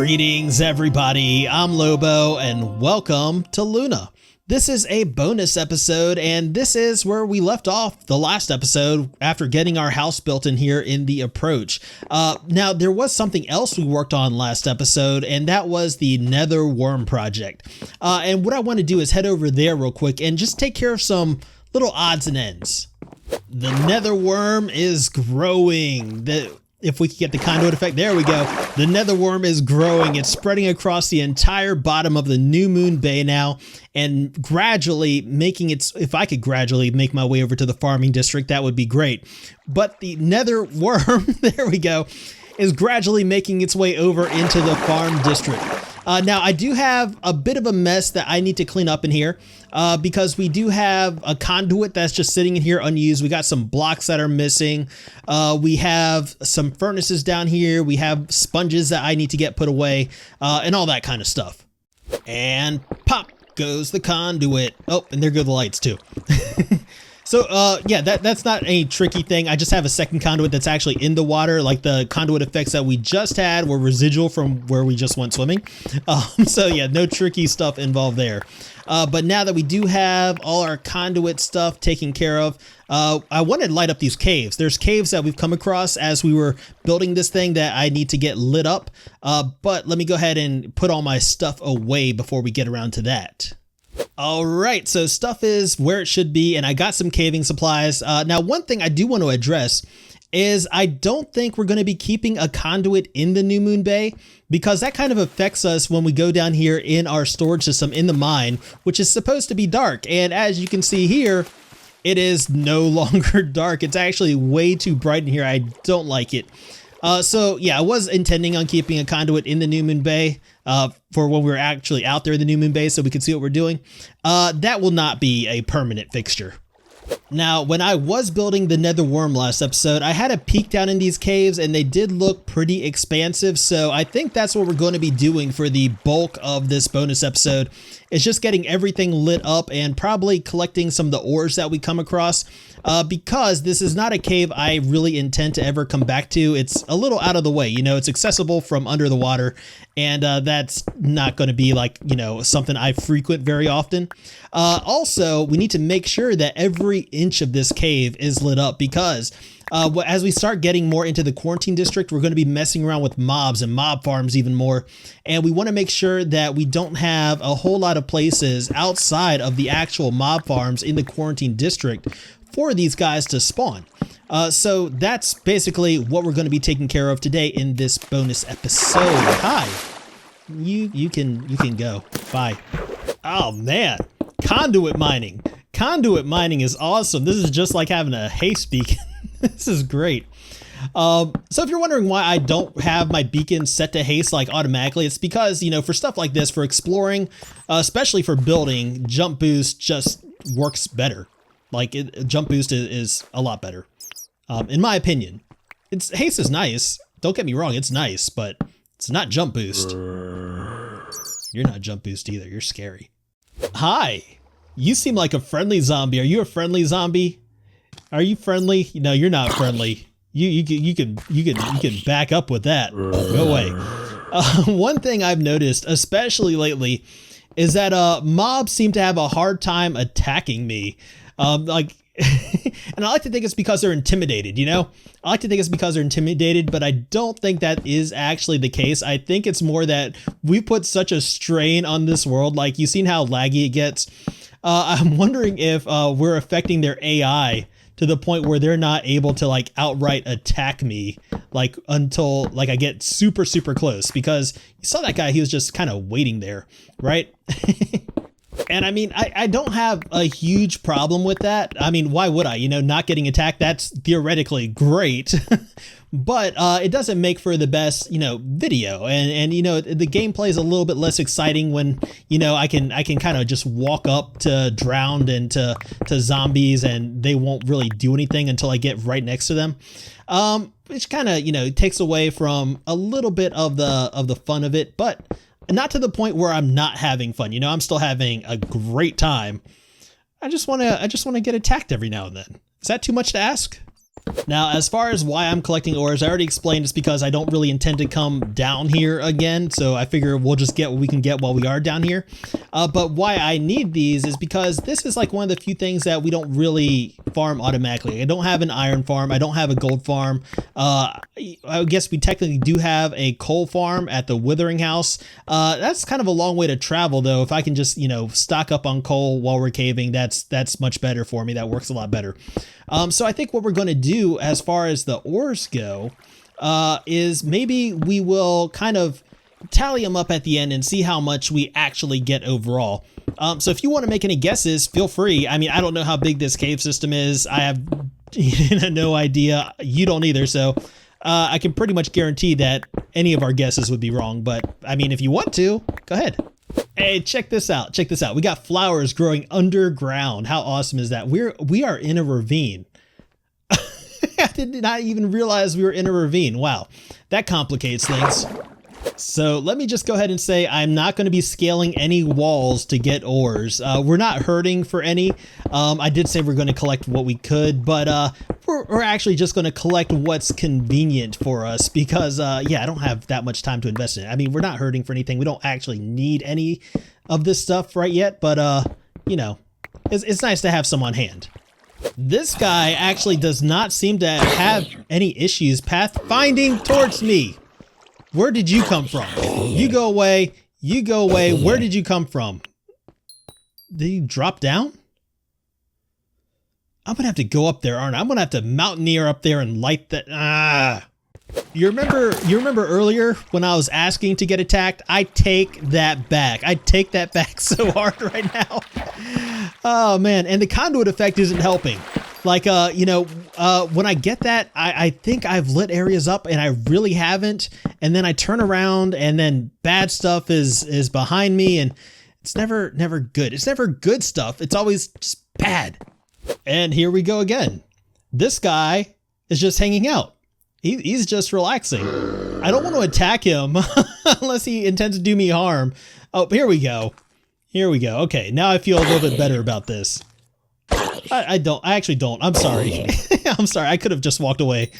Greetings everybody, I'm Lobo and welcome to Luna. This is a bonus episode and this is where we left off the last episode after getting our house built in here in the approach. Now there was something else we worked on last episode and that was the nether worm project. And what I want to do is head over there real quick and just take care of some little odds and ends. The nether worm is growing. If we could get the conduit effect, there we go. The nether worm is growing. It's spreading across the entire bottom of the New Moon Bay now and gradually making its, if I could gradually make my way over to the farming district, that would be great. But the nether worm, there we go, is gradually making its way over into the farm district. Now I do have a bit of a mess that I need to clean up in here because we do have a conduit that's just sitting in here unused. We got some blocks that are missing. We have some furnaces down here. We have sponges that I need to get put away and all that kind of stuff. And pop goes the conduit. Oh, and there go the lights too. So, yeah, that's not a tricky thing. I just have a second conduit that's actually in the water. Like the conduit effects that we just had were residual from where we just went swimming. So yeah, no tricky stuff involved there. But now that we do have all our conduit stuff taken care of, I wanted to light up these caves. There's caves that we've come across as we were building this thing that I need to get lit up. But let me go ahead and put all my stuff away before we get around to that. All right, so stuff is where it should be, and I got some caving supplies. Now, one thing I do want to address is I don't think we're going to be keeping a conduit in the New Moon Bay because that kind of affects us when we go down here in our storage system in the mine, which is supposed to be dark. And as you can see here, it is no longer dark. It's actually way too bright in here. I don't like it. So yeah, I was intending on keeping a conduit in the New Moon Bay for when we were actually out there in the New Moon Bay so we could see what we're doing. That will not be a permanent fixture. Now, when I was building the nether worm last episode, I had a peek down in these caves and they did look pretty expansive. So I think that's what we're going to be doing for the bulk of this bonus episode. It's just getting everything lit up and probably collecting some of the ores that we come across because this is not a cave I really intend to ever come back to. It's a little out of the way, you know, it's accessible from under the water and that's not going to be like, you know, something I frequent very often. Also, we need to make sure that every inch of this cave is lit up because as we start getting more into the quarantine district, we're going to be messing around with mobs and mob farms even more. And we want to make sure that we don't have a whole lot of places outside of the actual mob farms in the quarantine district for these guys to spawn. So that's basically what we're going to be taking care of today in this bonus episode. Hi, you can go. Bye. Oh man, conduit mining. Conduit mining is awesome. This is just like having a haste beacon. This is great. So if you're wondering why I don't have my beacon set to haste like automatically, it's because, you know, for stuff like this, for exploring, especially for building, jump boost just works better. Like jump boost is a lot better, in my opinion. Haste is nice. Don't get me wrong, it's nice, but it's not jump boost. You're not jump boost either. You're scary. Hi, you seem like a friendly zombie. Are you a friendly zombie? Are you friendly? No, you're not friendly. You can back up with that. Go away. One thing I've noticed, especially lately, is that mobs seem to have a hard time attacking me. And I like to think it's because they're intimidated, you know? I like to think it's because they're intimidated, but I don't think that is actually the case. I think it's more that we put such a strain on this world. Like, you've seen how laggy it gets. I'm wondering if we're affecting their AI to the point where they're not able to like outright attack me like until like I get super close, because you saw that guy, he was just kind of waiting there, right? And I mean, I don't have a huge problem with that. I mean, why would I? You know, not getting attacked, that's theoretically great. But it doesn't make for the best, you know, video. And you know, the gameplay is a little bit less exciting when, you know, I can kind of just walk up to drowned and to zombies and they won't really do anything until I get right next to them. Which kind of, you know, takes away from a little bit of the fun of it, but not to the point where I'm not having fun. You know, I'm still having a great time. I just want to get attacked every now and then. Is that too much to ask? Now, as far as why I'm collecting ores, I already explained it's because I don't really intend to come down here again, so I figure we'll just get what we can get while we are down here. But why I need these is because this is like one of the few things that we don't really farm automatically. I don't have an iron farm, I don't have a gold farm. I guess we technically do have a coal farm at the Withering House. That's kind of a long way to travel though. If I can just, you know, stock up on coal while we're caving, that's much better for me. That works a lot better. So I think what we're going to do as far as the ores go is maybe we will kind of tally them up at the end and see how much we actually get overall. So if you want to make any guesses, feel free. I mean, I don't know how big this cave system is. I have no idea. You don't either. So I can pretty much guarantee that any of our guesses would be wrong. But I mean, if you want to, go ahead. Hey, check this out. Check this out. We got flowers growing underground. How awesome is that? We are in a ravine. I did not even realize we were in a ravine. Wow, that complicates things. So let me just go ahead and say I'm not going to be scaling any walls to get ores. We're not hurting for any. I did say we're going to collect what we could, but we're actually just going to collect what's convenient for us because, yeah, I don't have that much time to invest in it. I mean, we're not hurting for anything. We don't actually need any of this stuff right yet, but, you know, it's nice to have some on hand. This guy actually does not seem to have any issues pathfinding towards me. Where did you come from? You go away. You go away. Where did you come from? Did you drop down? I'm gonna have to go up there, aren't I? I'm gonna have to mountaineer up there and light that. You remember earlier when I was asking to get attacked? I take that back. I take that back so hard right now. Oh man, and the conduit effect isn't helping. Like, you know, when I get that, I think I've lit areas up and I really haven't. And then I turn around and then bad stuff is behind me and it's never good. It's never good stuff. It's always just bad. And here we go again. This guy is just hanging out. He's just relaxing. I don't want to attack him unless he intends to do me harm. Oh, here we go. Here we go. Okay, now I feel a little bit better about this. I actually don't. I'm sorry. I'm sorry. I could have just walked away.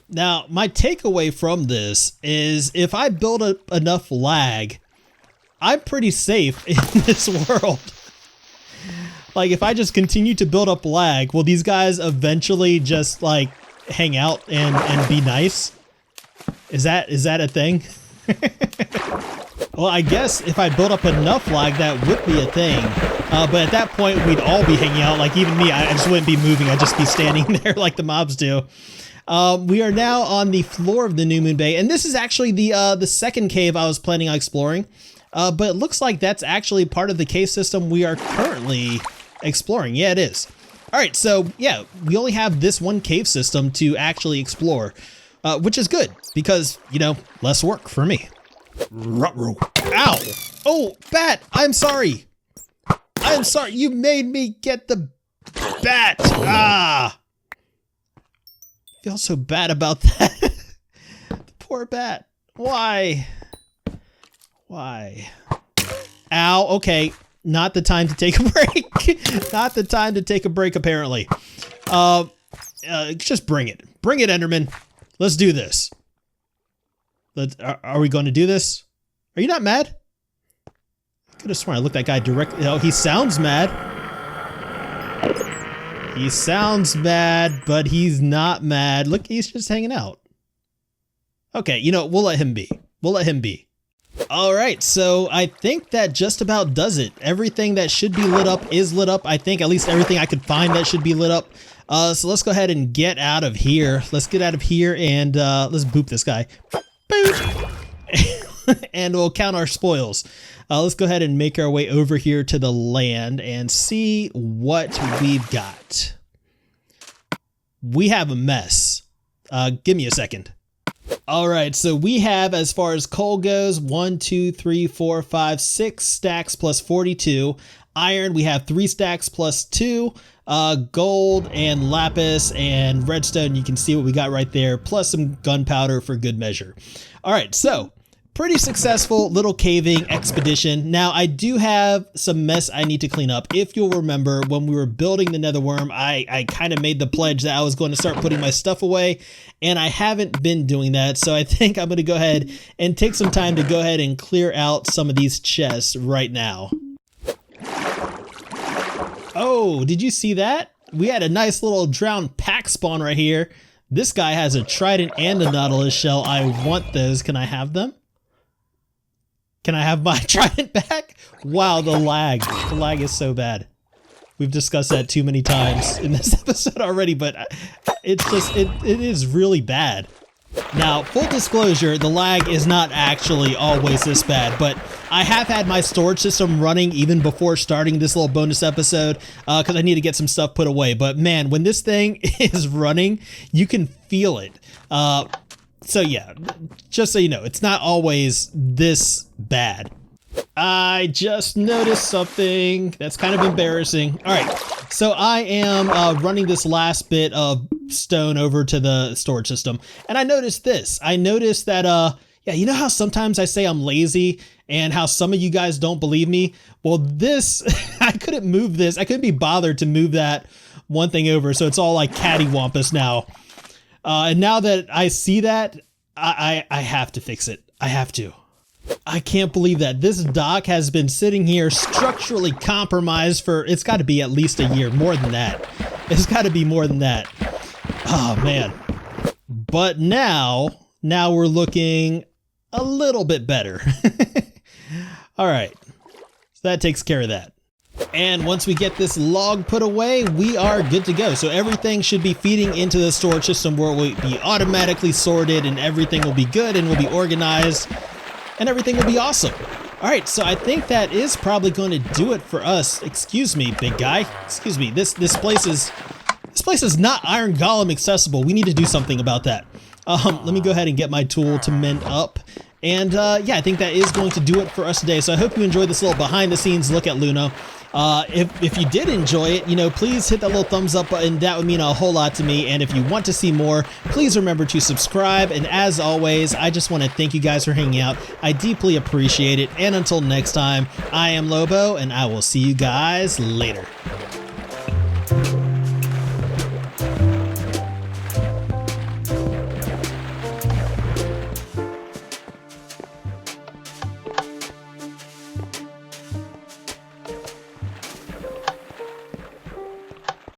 Now, my takeaway from this is if I build up enough lag, I'm pretty safe in this world. Like, if I just continue to build up lag, will these guys eventually just, like, hang out and be nice? Is that a thing? Well, I guess if I build up enough lag, that would be a thing. But at that point, we'd all be hanging out. Like, even me, I just wouldn't be moving. I'd just be standing there like the mobs do. We are now on the floor of the New Moon Bay. And this is actually the second cave I was planning on exploring. But it looks like that's actually part of the cave system we are currently exploring. Yeah, it is. All right, so yeah, we only have this one cave system to actually explore, which is good because, you know, less work for me. Ow! Oh, bat! I'm sorry. I'm sorry. You made me get the bat. Ah! I feel so bad about that. The poor bat. Why? Why? Ow. Okay. Not the time to take a break. Not the time to take a break, apparently. Just bring it. Bring it, Enderman. Let's do this. Are we going to do this? Are you not mad? I could have sworn I looked that guy directly. Oh, he sounds mad. He sounds mad, but he's not mad. Look, he's just hanging out. Okay, you know, we'll let him be. We'll let him be. All right, so I think that just about does it. Everything that should be lit up is lit up. I think at least everything I could find that should be lit up. So let's go ahead and get out of here. Let's get out of here and let's boop this guy. Boop. And we'll count our spoils. Let's go ahead and make our way over here to the land and see what we've got. We have a mess. Give me a second. All right, so we have, as far as coal goes, 1, 2, 3, 4, 5, 6 stacks plus 42. Iron, we have 3 stacks plus 2. Gold and lapis and redstone, you can see what we got right there, plus some gunpowder for good measure. All right, so pretty successful little caving expedition. Now, I do have some mess I need to clean up. If you'll remember, when we were building the nether worm, I kind of made the pledge that I was going to start putting my stuff away, and I haven't been doing that. So I think I'm going to go ahead and take some time to go ahead and clear out some of these chests right now. Oh, did you see that? We had a nice little drowned pack spawn right here. This guy has a trident and a nautilus shell. I want those. Can I have them? Can I have my trident back? Wow, the lag. The lag is so bad. We've discussed that too many times in this episode already, but it's just, it is really bad. Now, full disclosure, the lag is not actually always this bad, but I have had my storage system running even before starting this little bonus episode because I need to get some stuff put away. But man, when this thing is running, you can feel it. So yeah, just so you know, it's not always this bad. I just noticed something that's kind of embarrassing. All right, so I am running this last bit of stone over to the storage system, and I noticed this. I noticed that, yeah, you know how sometimes I say I'm lazy and how some of you guys don't believe me? Well, this, I couldn't move this. I couldn't be bothered to move that one thing over, so it's all like cattywampus now. And now that I see that, I have to fix it. I have to. I can't believe that this dock has been sitting here structurally compromised for, it's got to be at least a year, more than that. It's got to be more than that. Oh man. But now we're looking a little bit better. All right. So that takes care of that. And once we get this log put away, we are good to go. So everything should be feeding into the storage system where it will be automatically sorted and everything will be good and will be organized. And everything will be awesome. All right, so I think that is probably going to do it for us. Excuse me, big guy. Excuse me. This place is not Iron Golem accessible. We need to do something about that. Let me go ahead and get my tool to mend up. And yeah, I think that is going to do it for us today. So I hope you enjoyed this little behind the scenes look at Luna. If you did enjoy it, you know, please hit that little thumbs up button. That would mean a whole lot to me. And if you want to see more, please remember to subscribe. And as always, I just want to thank you guys for hanging out. I deeply appreciate it. And until next time, I am Lobo, and I will see you guys later.